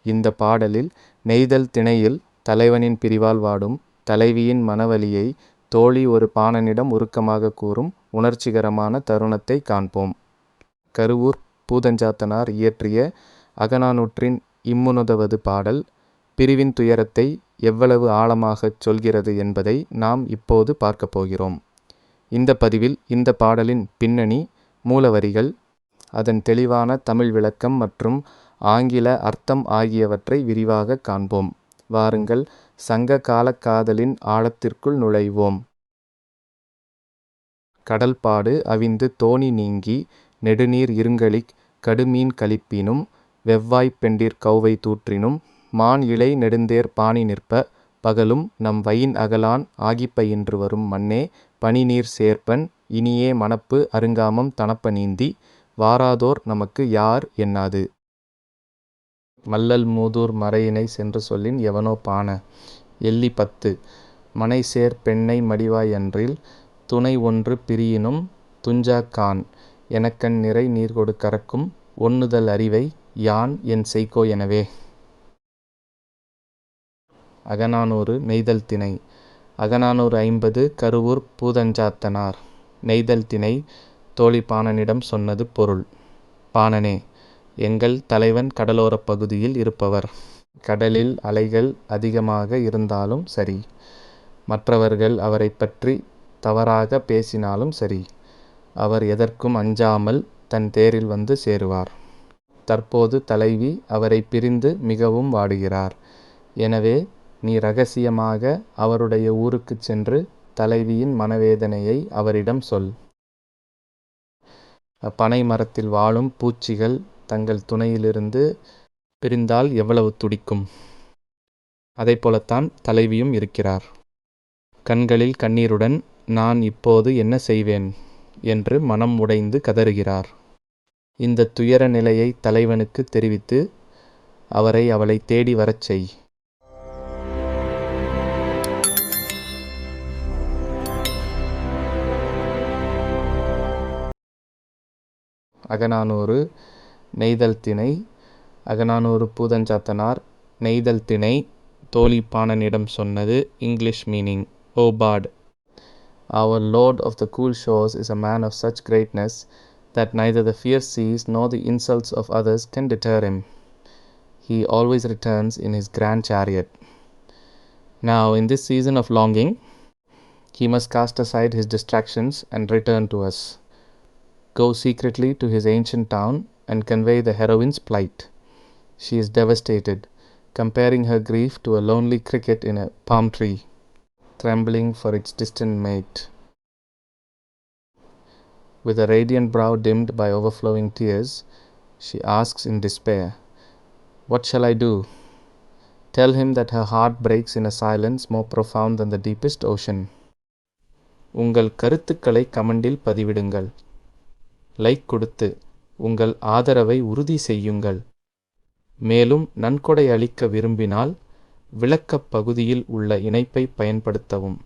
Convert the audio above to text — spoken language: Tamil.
இந்த பாடலில் நெய்தல் திணையில் தலைவனின் பிரிவால் வாடும் தலைவியின் மனவலியை தோழி ஒரு பாணனிடம் உருக்கமாக கூறும் உணர்ச்சிகரமான தருணத்தை காண்போம். கருவூர் பூதஞ்சாத்தனார் இயற்றிய அகநானூற்றின் இம்முனுதவது பாடல் பிரிவின் துயரத்தை எவ்வளவு ஆழமாகச் சொல்கிறது என்பதை நாம் இப்போது பார்க்கப் போகிறோம். இந்த பதிவில் இந்த பாடலின் பின்னணி, மூலவரிகள், அதன் தெளிவான தமிழ் விளக்கம் மற்றும் ஆங்கில அர்த்தம் ஆகியவற்றை விரிவாக காண்போம். வாருங்கள் சங்க காலக் காதலின் ஆழத்திற்குள் நுழைவோம். கடல்பாடு அவிந்து தோணி நீங்கி நெடுநீர் இருங்கலிக் கடுமீன் கலிப்பினும் வெவ்வாய்ப் பெண்டிர் கௌவை தூற்றினும் மான் இலை நெடுந்தேர் பாணி நிற்ப பகலும் நம் வயின் அகலான் ஆகிப்பயின்று வரும் மண்ணே பனிநீர் சேர்ப்பன் இனியே மணப்பு அருங்காமம் தணப்ப நீந்தி வாராதோர் நமக்கு யார் என்னாது. மல்லல் மூதூர் மறையினை சென்று சொல்லின் எவனோ பாண. எள்ளி 10 மனைசேர் பெண்ணை மடிவாய் அன்றில் துணை ஒன்று பிரியினும் துஞ்சாக் கான் எனக்கண் நிறை நீர்கொடு கரக்கும் ஒண்ணுதல் அறிவை யான் என் செய்கோ எனவே. அகநானூறு நெய்தல் திணை. அகநானூறு 50 கருவூர் பூதஞ்சாத்தனார். நெய்தல் திணை தோழி பாணனிடம் சொன்னது பொருள். பாணனே, எங்கள் தலைவன் கடலோரப் பகுதியில் இருப்பவர். கடலில் அலைகள் அதிகமாக இருந்தாலும் சரி, மற்றவர்கள் அவரை பற்றி தவறாக பேசினாலும் சரி, அவர் எதற்கும் அஞ்சாமல் தன் தேரில் வந்து சேருவார். தற்போது தலைவி அவரை பிரிந்து மிகவும் வாடுகிறார். எனவே நீ இரகசியமாக அவருடைய ஊருக்குச் சென்று தலைவியின் மனவேதனையை அவரிடம் சொல். பனை மரத்தில் வாழும் பூச்சிகள் தங்கள் துணையிலிருந்து பிரிந்தால் எவ்வளவு துடிக்கும், அதை போலத்தான் தலைவியும் இருக்கிறார். கண்களில் கண்ணீருடன் நான் இப்போது என்ன செய்வேன் என்று மனம் உடைந்து கதறுகிறார். இந்த துயர நிலையை தலைவனுக்கு தெரிவித்து அவளை தேடி வரச் செய். அகநானூறு நெய்தல் திணை. அகநானூறு பூதஞ்சாத்தனார். நெய்தல் திணை தோழி பாணனிடம் சொன்னது. English meaning. O bard, our lord of the cool shores is a man of such greatness that neither the fierce seas nor the insults of others can deter him. He always returns in his grand chariot. Now in this season of longing, he must cast aside his distractions and return to us. Go secretly to his ancient town and convey the heroine's plight. She is devastated, comparing her grief to a lonely cricket in a palm tree, trembling for its distant mate. With a radiant brow dimmed by overflowing tears, she asks in despair, "What shall I do?" Tell him that her heart breaks in a silence more profound than the deepest ocean. உங்கள் கருத்துக்களை கமெண்டில் பதிவிடுங்கள். லைக் கொடுத்து உங்கள் ஆதரவை உறுதி செய்யுங்கள். மேலும் நன்கொடை அளிக்க விரும்பினால் விளக்கப் பகுதியில் உள்ள இணைப்பை பயன்படுத்தவும்.